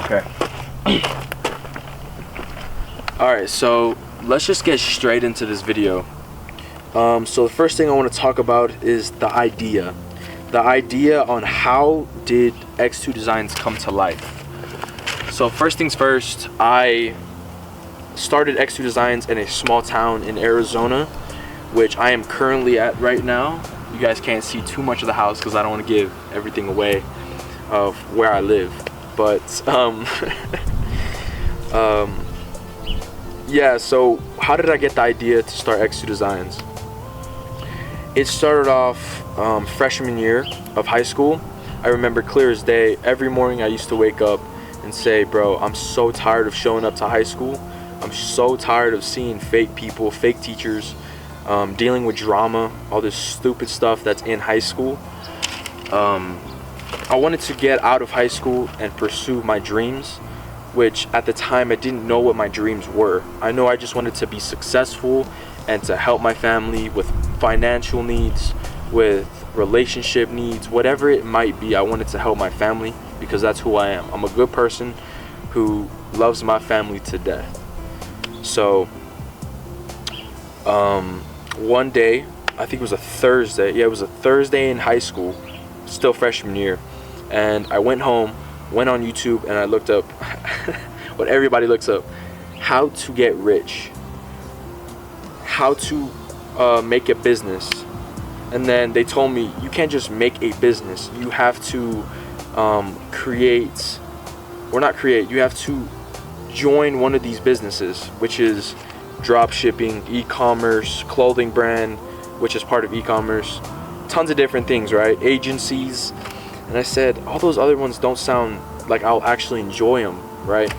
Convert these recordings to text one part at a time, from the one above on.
Okay. Alright, so let's just get straight into this video. So the first thing I want to talk about is the idea. The idea on how did Xtwodesigns come to life. So first things first, I started Xtwodesigns in a small town in Arizona, which I am currently at right now. You guys can't see too much of the house because I don't want to give everything away of where I live. But yeah, so how did I get the idea to start Xtwodesigns? It started off freshman year of high school. I remember clear as day, every morning I used to wake up and say, bro, I'm so tired of showing up to high school. I'm so tired of seeing fake people, fake teachers, dealing with drama, all this stupid stuff that's in high school. I wanted to get out of high school and pursue my dreams, which at the time I didn't know what my dreams were. I know I just wanted to be successful and to help my family with financial needs, with relationship needs, whatever it might be. I wanted to help my family because that's who I am. I'm a good person who loves my family to death. So one day, I think it was a Thursday. Yeah, it was a Thursday in high school, still freshman year. And I went home, went on YouTube, and I looked up what everybody looks up: how to get rich, how to make a business. And then they told me, you can't just make a business, you have to you have to join one of these businesses, which is drop shipping, e-commerce, clothing brand, which is part of e-commerce, tons of different things, right? Agencies. And I said, all those other ones don't sound like I'll actually enjoy them, right?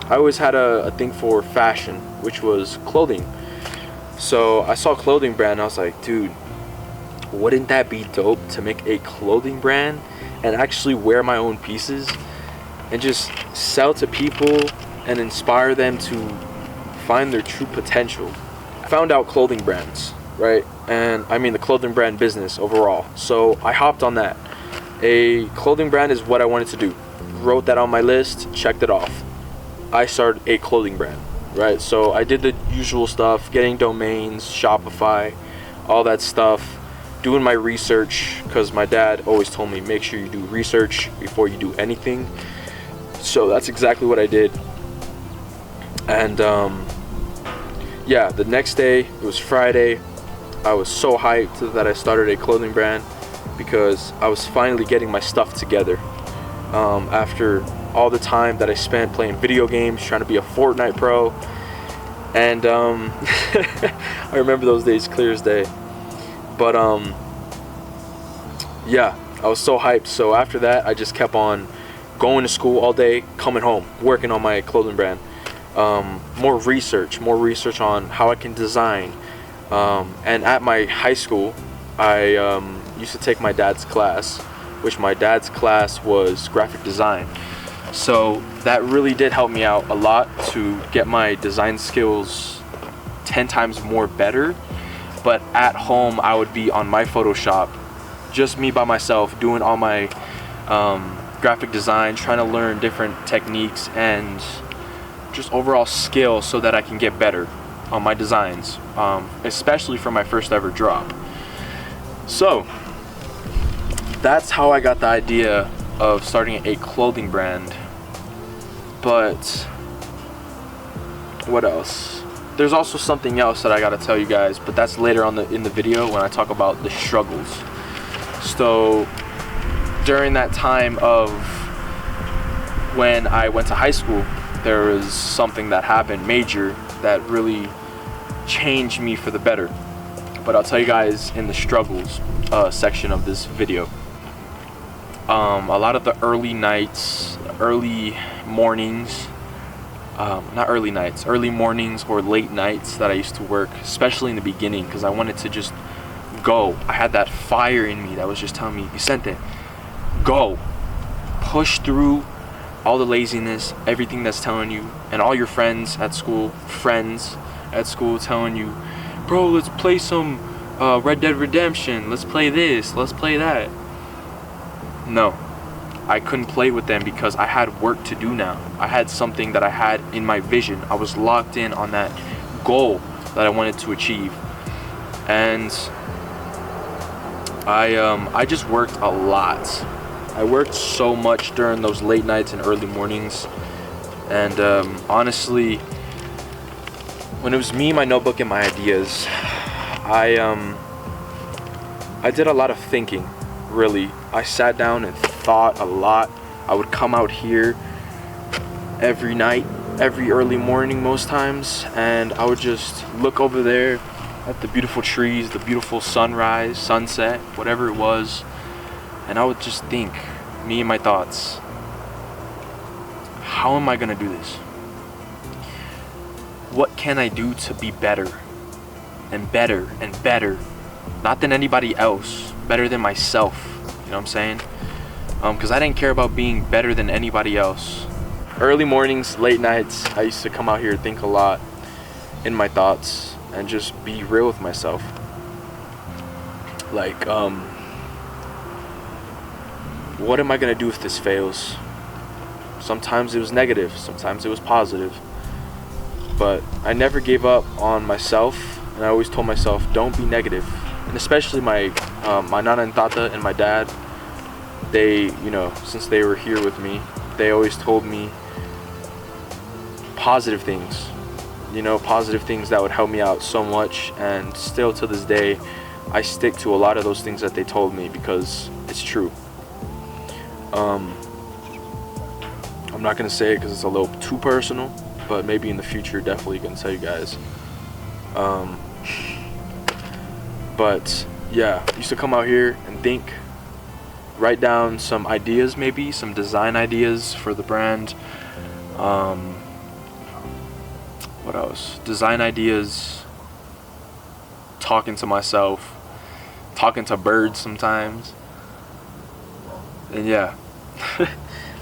I always had a thing for fashion, which was clothing. So I saw clothing brand and I was like, dude, wouldn't that be dope to make a clothing brand and actually wear my own pieces and just sell to people and inspire them to find their true potential? I found out clothing brands, right? And I mean the clothing brand business overall. So I hopped on that. A clothing brand is what I wanted to do. Wrote that on my list, checked it off. I started a clothing brand, right? So I did the usual stuff, getting domains, Shopify, all that stuff, doing my research, because my dad always told me, make sure you do research before you do anything. So that's exactly what I did. And yeah, the next day, it was Friday, I was so hyped that I started a clothing brand because I was finally getting my stuff together. After all the time that I spent playing video games, trying to be a Fortnite pro. And I remember those days clear as day. But yeah, I was so hyped. So after that, I just kept on going to school all day, coming home, working on my clothing brand. More research on how I can design. And at my high school, I used to take my dad's class, which my dad's class was graphic design. So that really did help me out a lot to get my design skills 10 times more better. But at home, I would be on my Photoshop, just me by myself, doing all my graphic design, trying to learn different techniques and just overall skill so that I can get better on my designs, especially for my first ever drop. So that's how I got the idea of starting a clothing brand. But what else? There's also something else that I gotta tell you guys, but that's later on in the video when I talk about the struggles. So during that time of when I went to high school, there was something that happened major that really changed me for the better. But I'll tell you guys in the struggles section of this video. A lot of the early nights, early mornings, early mornings or late nights that I used to work, especially in the beginning, because I wanted to just go. I had that fire in me that was just telling me, Vicente, go, push through all the laziness, everything that's telling you, and all your friends at school telling you, bro, let's play some Red Dead Redemption, let's play this, let's play that. No, I couldn't play with them because I had work to do now. I had something that I had in my vision. I was locked in on that goal that I wanted to achieve. And I just worked a lot. I worked so much during those late nights and early mornings. And honestly, when it was me, my notebook, and my ideas, I did a lot of thinking, really. I sat down and thought a lot. I would come out here every night, every early morning most times, and I would just look over there at the beautiful trees, the beautiful sunrise, sunset, whatever it was, and I would just think, me and my thoughts, how am I gonna do this? What can I do to be better and better and better? Not than anybody else, better than myself, you know what I'm saying? Because I didn't care about being better than anybody else. Early mornings, late nights, I used to come out here and think a lot in my thoughts and just be real with myself. Like, what am I gonna do if this fails? Sometimes it was negative, sometimes it was positive, but I never gave up on myself, and I always told myself, don't be negative. And especially my nana and tata and my dad, they, you know, since they were here with me, they always told me positive things, you know, positive things that would help me out so much. And still to this day, I stick to a lot of those things that they told me because it's true. I'm not gonna say it because it's a little too personal, but maybe in the future definitely gonna tell you guys. But yeah, I used to come out here and think, write down some ideas, maybe some design ideas for the brand. What else? Design ideas, talking to myself, talking to birds sometimes. And yeah,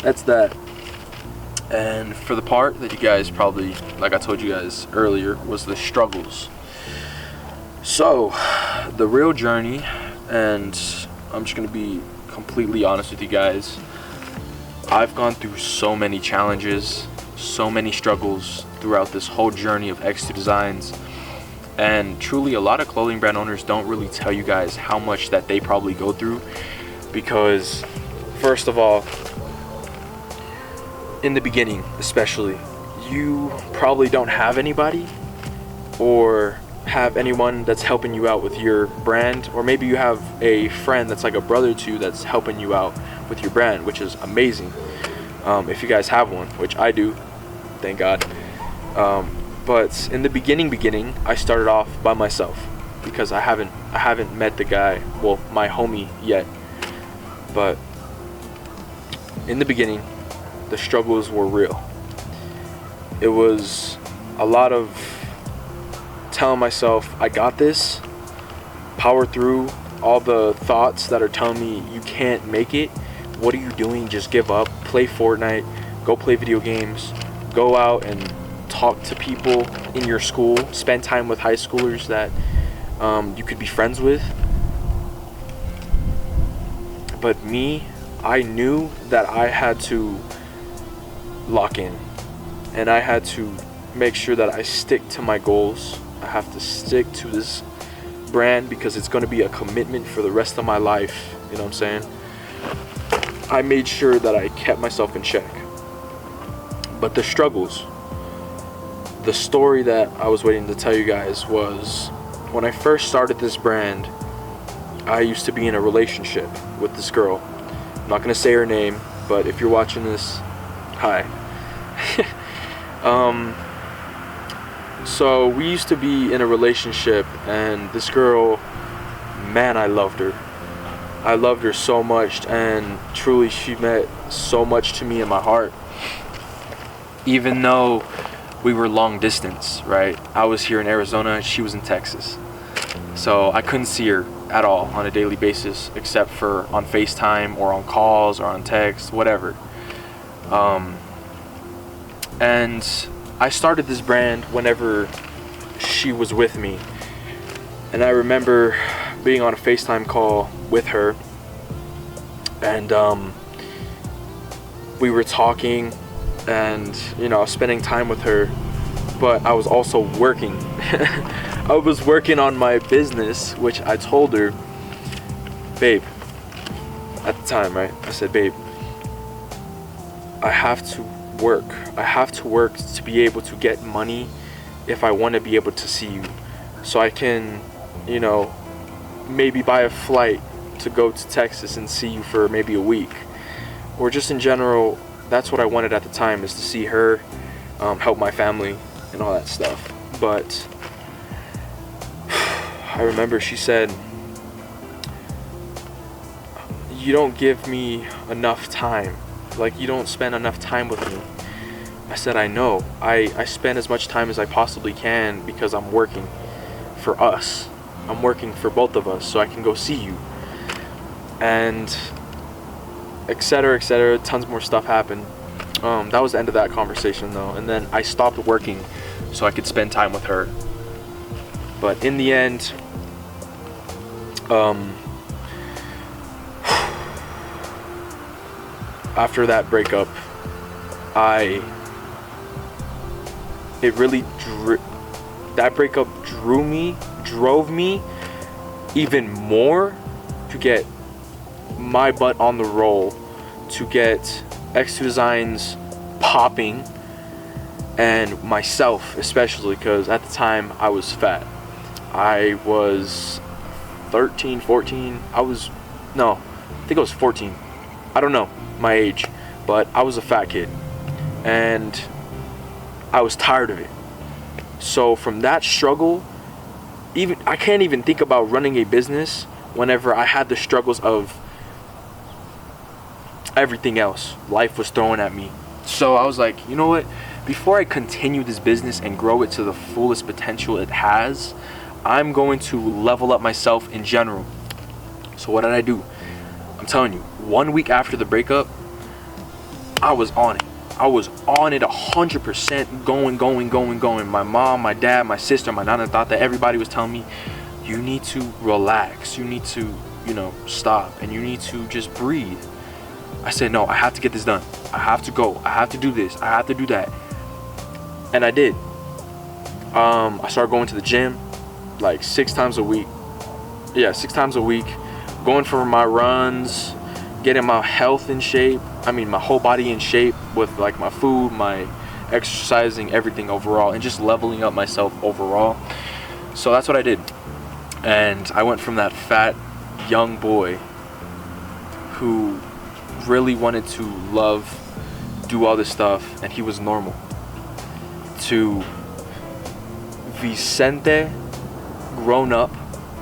that's that. And for the part that you guys probably, like I told you guys earlier, was the struggles. So, the real journey, and I'm just gonna be completely honest with you guys, I've gone through so many challenges, so many struggles throughout this whole journey of Xtwodesigns, and truly a lot of clothing brand owners don't really tell you guys how much that they probably go through, because first of all, in the beginning especially, you probably don't have anybody or have anyone that's helping you out with your brand, or maybe you have a friend that's like a brother to you that's helping you out with your brand, which is amazing. If you guys have one, which I do, thank God. But in the beginning, I started off by myself because I haven't met the guy, well, my homie yet. But in the beginning, the struggles were real. It was a lot of telling myself, I got this, power through all the thoughts that are telling me you can't make it. What are you doing? Just give up. Play Fortnite, go play video games, go out and talk to people in your school, spend time with high schoolers that you could be friends with. But me, I knew that I had to lock in, and I had to make sure that I stick to my goals. I have to stick to this brand because it's going to be a commitment for the rest of my life, you know what I'm saying? I made sure that I kept myself in check. But the struggles, the story that I was waiting to tell you guys was, when I first started this brand, I used to be in a relationship with this girl. I'm not going to say her name, but if you're watching this, hi. So we used to be in a relationship, and this girl, man, I loved her. I loved her so much, and truly she meant so much to me in my heart. Even though we were long distance, right? I was here in Arizona, she was in Texas. So I couldn't see her at all on a daily basis, except for on FaceTime or on calls or on text, whatever. And I started this brand whenever she was with me. And I remember being on a FaceTime call with her, and we were talking and, you know, spending time with her, but I was also working. I was working on my business, which I told her, babe, at the time, right? I said, babe, I have to work. I have to work to be able to get money if I want to be able to see you. So I can, you know, maybe buy a flight to go to Texas and see you for maybe a week. Or just in general, that's what I wanted at the time, is to see her, help my family and all that stuff. But I remember she said, you don't give me enough time. Like, you don't spend enough time with me. I said, I know. I spend as much time as I possibly can because I'm working for us. I'm working for both of us so I can go see you. And etc., etc. Tons more stuff happened. That was the end of that conversation though. And then I stopped working so I could spend time with her. But in the end, after that breakup, that breakup drove me even more to get my butt on the roll, to get Xtwodesigns popping, and myself especially, because at the time I was fat. I was 13, 14. I think I was 14. I don't know my age, but I was a fat kid and I was tired of it. So from that struggle, I can't even think about running a business whenever I had the struggles of everything else life was throwing at me. So I was like, you know what, before I continue this business and grow it to the fullest potential it has, I'm going to level up myself in general. So what did I do? I'm telling you, 1 week after the breakup, I was on it. I was on it 100%, going. My mom, my dad, my sister, my nana, thought that everybody was telling me, you need to relax, you need to, you know, stop, and you need to just breathe. I said, no, I have to get this done. I have to go. I have to do this. I have to do that. And I did. I started going to the gym like 6 times a week. Yeah, 6 times a week. Going for my runs, getting my health in shape. I mean, my whole body in shape with like my food, my exercising, everything overall, and just leveling up myself overall. So that's what I did. And I went from that fat young boy who really wanted to do all this stuff, and he was normal, to Vicente grown up.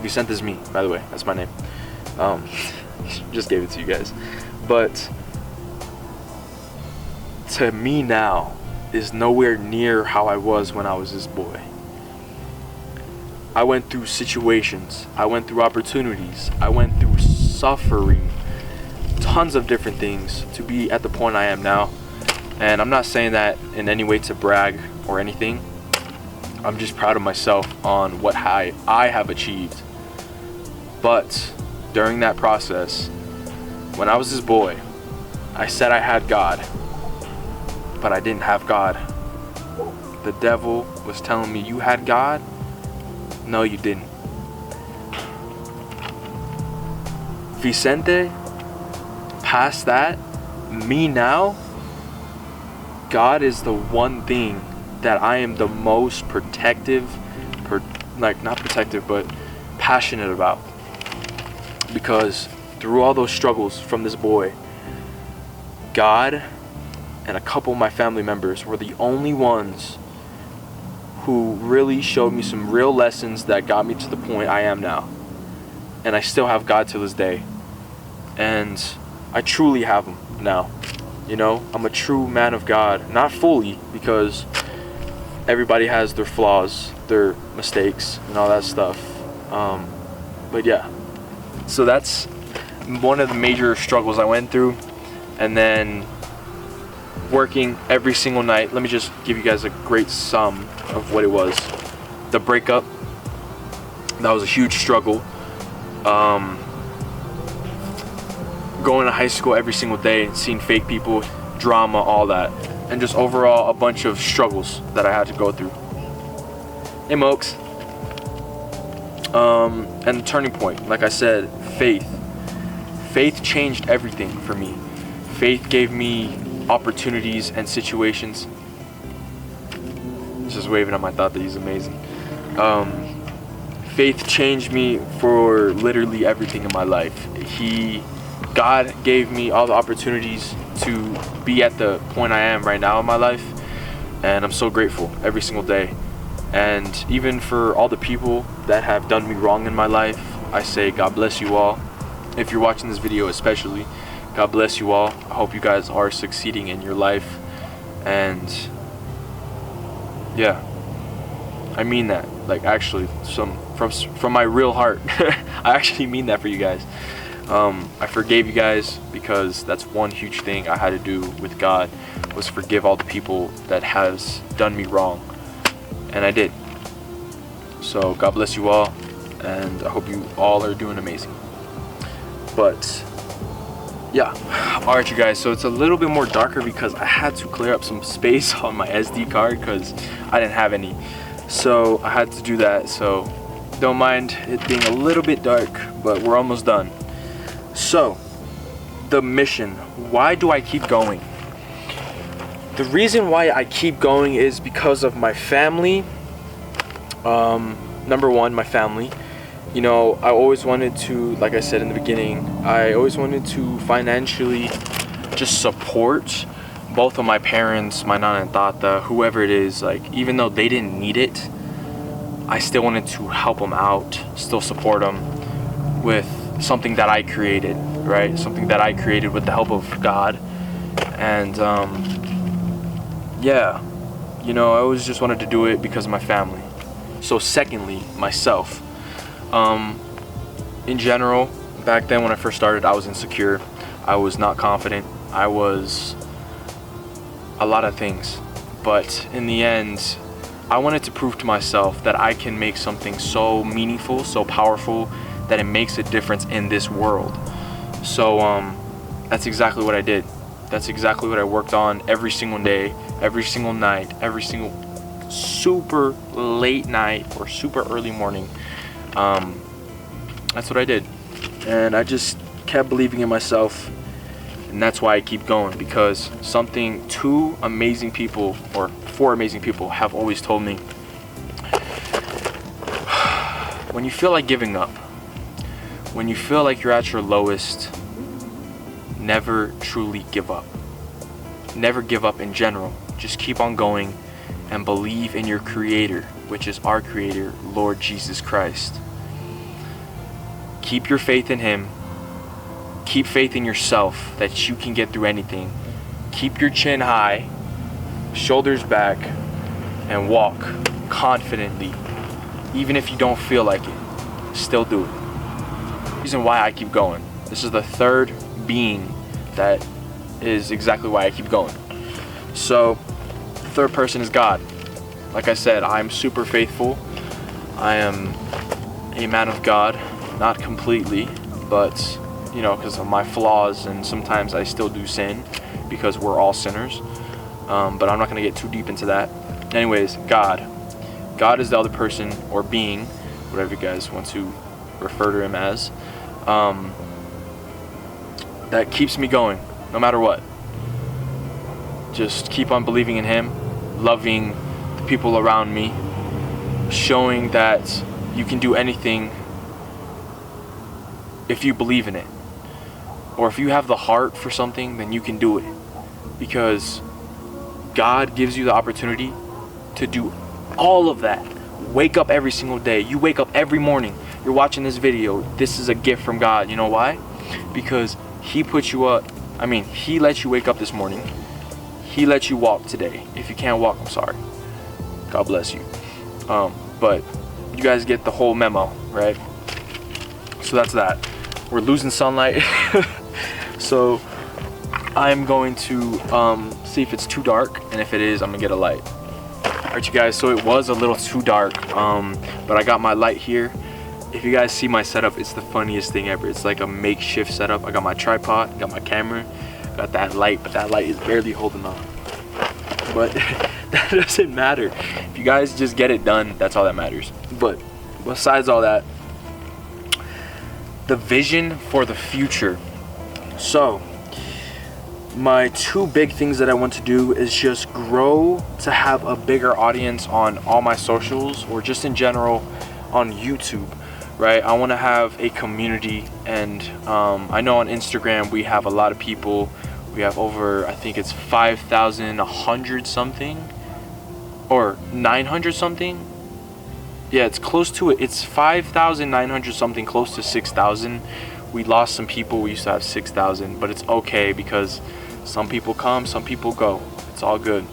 Vicente's me, by the way, that's my name. Just gave it to you guys. But to me now is nowhere near how I was when I was this boy. I went through situations, I went through opportunities, I went through suffering, tons of different things to be at the point I am now. And I'm not saying that in any way to brag or anything. I'm just proud of myself on what I have achieved. But during that process, when I was this boy, I said I had God, but I didn't have God. The devil was telling me, you had God? No, you didn't. Vicente, past that, me now, God is the one thing that I am the most passionate about. Because through all those struggles from this boy, God and a couple of my family members were the only ones who really showed me some real lessons that got me to the point I am now. And I still have God to this day. And I truly have him now. You know, I'm a true man of God. Not fully, because everybody has their flaws, their mistakes, and all that stuff. But yeah. So that's one of the major struggles I went through. And then working every single night. Let me just give you guys a great sum of what it was. The breakup, that was a huge struggle. Going to high school every single day and seeing fake people drama, all that, and just overall a bunch of struggles that I had to go through. Hey, Mokes. And the turning point, like I said, faith. Faith changed everything for me. Faith gave me opportunities and situations. Just waving at my thought that he's amazing. Faith changed me for literally everything in my life. God gave me all the opportunities to be at the point I am right now in my life, and I'm so grateful every single day. And even for all the people that have done me wrong in my life, I say God bless you all. If you're watching this video especially, God bless you all. I hope you guys are succeeding in your life. And yeah, I mean that, like, actually, from my real heart. I actually mean that for you guys. I forgave you guys because that's one huge thing I had to do with God, was forgive all the people that has done me wrong, and I did. So God bless you all, and I hope you all are doing amazing. But yeah, all right, you guys, so it's a little bit more darker because I had to clear up some space on my SD card because I didn't have any, so I had to do that. So don't mind it being a little bit dark, but we're almost done. So the mission, why do I keep going? The reason why I keep going is because of my family. Number one, my family. You know, I always wanted to, like I said in the beginning, I always wanted to financially just support both of my parents, my nana and tata, whoever it is. Like, even though they didn't need it, I still wanted to help them out, still support them with something that I created, right? Something that I created with the help of God. And yeah, you know, I always just wanted to do it because of my family. So secondly, myself. In general, back then when I first started, I was insecure. I was not confident. I was a lot of things. But in the end, I wanted to prove to myself that I can make something so meaningful, so powerful, that it makes a difference in this world. So that's exactly what I did. That's exactly what I worked on every single day, every single night, every single super late night or super early morning. That's what I did, and I just kept believing in myself, and that's why I keep going, because something four amazing people have always told me: when you feel like giving up, when you feel like you're at your lowest, never truly give up. Never give up in general. Just keep on going and believe in your Creator, which is our Creator, Lord Jesus Christ. Keep your faith in Him. Keep faith in yourself that you can get through anything. Keep your chin high, shoulders back, and walk confidently. Even if you don't feel like it, still do it. The reason why I keep going. This is the third being that is exactly why I keep going. So, the third person is God. Like I said, I'm super faithful. I am a man of God. Not completely, but, you know, because of my flaws, and sometimes I still do sin, because we're all sinners. But I'm not going to get too deep into that. Anyways, God. God is the other person, or being, whatever you guys want to refer to Him as, that keeps me going, no matter what. Just keep on believing in Him, loving the people around me, showing that you can do anything if you believe in it, or if you have the heart for something, then you can do it, because God gives you the opportunity to do all of that. Wake up every single day. You wake up every morning. You're watching this video. This is a gift from God. You know why? Because He put you up. I mean, He let you wake up this morning. He let you walk today. If you can't walk, I'm sorry. God bless you. But you guys get the whole memo, right? So that's that. We're losing sunlight. So I'm going to see if it's too dark, and if it is, I'm gonna get a light. Alright, you guys, so it was a little too dark, but I got my light here. If you guys see my setup, it's the funniest thing ever. It's like a makeshift setup. I got my tripod, got my camera, Got that light, but that light is barely holding on. But that doesn't matter. If you guys just get it done, that's all that matters. But besides all that, the vision for the future. So my two big things that I want to do is just grow to have a bigger audience on all my socials, or just in general on YouTube, right? I want to have a community, and I know on Instagram we have a lot of people. We have over, I think it's 5,100 something, or 900 something. Yeah, it's close to it. It's 5,900 something, close to 6,000. We lost some people. We used to have 6,000, but it's okay because some people come, some people go. It's all good.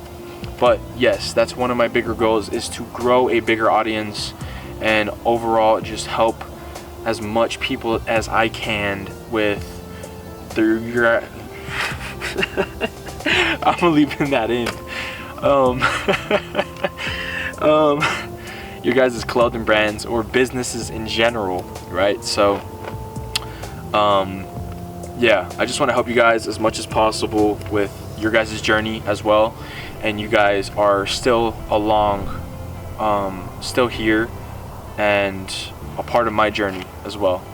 But yes, that's one of my bigger goals, is to grow a bigger audience and overall just help as much people as I can with their I'm leaving that in. Your guys' clothing brands or businesses in general, right? So yeah, I just want to help you guys as much as possible with your guys' journey as well. And you guys are still along, still here and a part of my journey as well.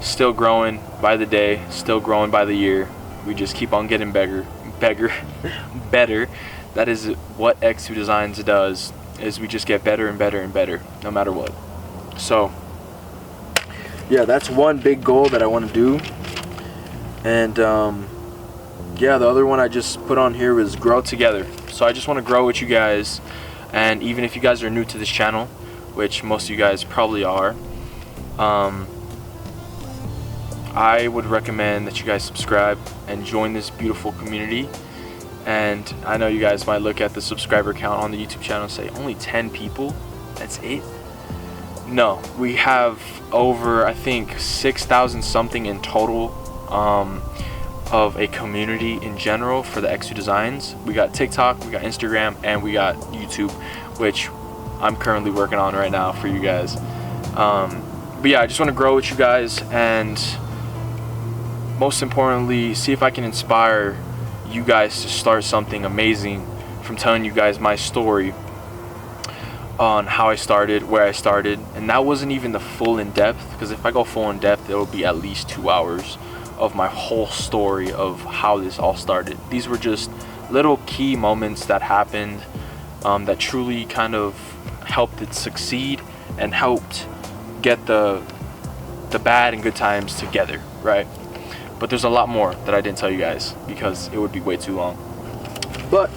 Still growing by the day, still growing by the year. We just keep on getting better. That is what Xtwodesigns does, is we just get better and better and better no matter what. So yeah, that's one big goal that I want to do. And yeah, the other one I just put on here was grow together. So I just want to grow with you guys, and even if you guys are new to this channel, which most of you guys probably are, I would recommend that you guys subscribe and join this beautiful community. And I know you guys might look at the subscriber count on the YouTube channel and say, only 10 people? That's it? No, we have over, I think, 6,000 something in total of a community in general for the Xtwodesigns. We got TikTok, we got Instagram, and we got YouTube, which I'm currently working on right now for you guys. But yeah, I just want to grow with you guys, and most importantly, see if I can inspire you guys to start something amazing from telling you guys my story on how I started, where I started. And that wasn't even the full in depth, because if I go full in depth, it will be at least 2 hours of my whole story of how this all started. These were just little key moments that happened that truly kind of helped it succeed and helped get the bad and good times together, right? But there's a lot more that I didn't tell you guys because it would be way too long. But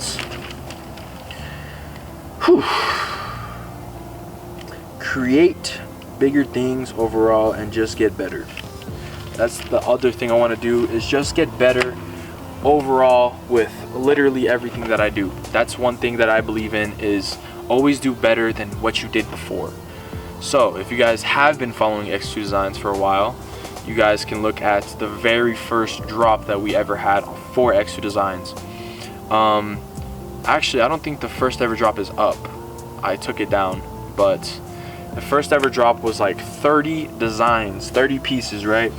whew, create bigger things overall and just get better. That's the other thing I want to do, is just get better overall with literally everything that I do. That's one thing that I believe in, is always do better than what you did before. So if you guys have been following Xtwodesigns for a while, you guys can look at the very first drop that we ever had for Xtwodesigns. Actually, I don't think the first ever drop is up. I took it down, but the first ever drop was like 30 designs, 30 pieces, right?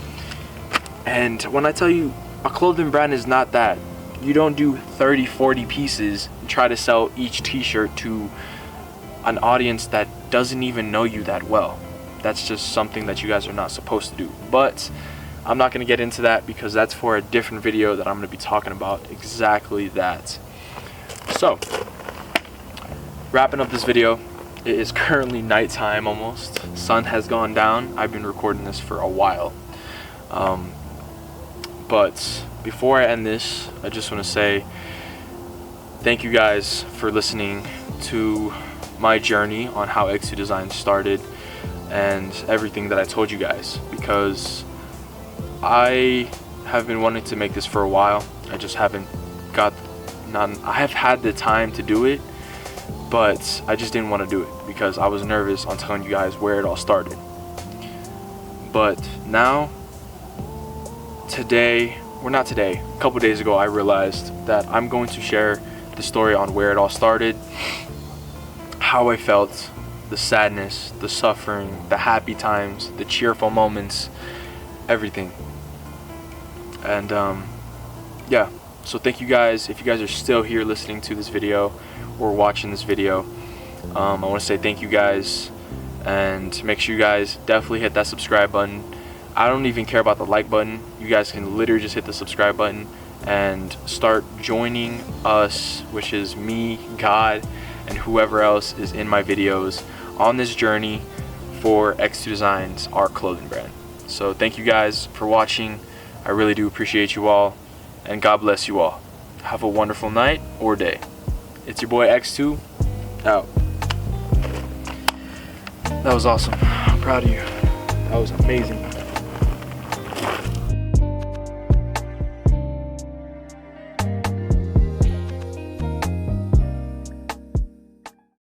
And when I tell you, a clothing brand is not that. You don't do 30, 40 pieces and try to sell each t-shirt to an audience that doesn't even know you that well. That's just something that you guys are not supposed to do. But I'm not going to get into that because that's for a different video that I'm going to be talking about exactly that. So, wrapping up this video, it is currently nighttime almost. Sun has gone down. I've been recording this for a while. But before I end this, I just want to say thank you guys for listening to my journey on how Xtwodesigns started and everything that I told you guys, because I have been wanting to make this for a while. I just haven't got I have had the time to do it, but I just didn't want to do it because I was nervous on telling you guys where it all started. But now, a couple days ago, I realized that I'm going to share the story on where it all started, how I felt, the sadness, the suffering, the happy times, the cheerful moments, everything. And yeah, So thank you guys. If you guys are still here listening to this video or watching this video, I want to say thank you guys, and make sure you guys definitely hit that subscribe button. I don't even care about the like button. You guys can literally just hit the subscribe button and start joining us, which is me, God, and whoever else is in my videos on this journey for Xtwodesigns, our clothing brand. So thank you guys for watching. I really do appreciate you all, and God bless you all. Have a wonderful night or day. It's your boy X2, out. That was awesome. I'm proud of you. That was amazing.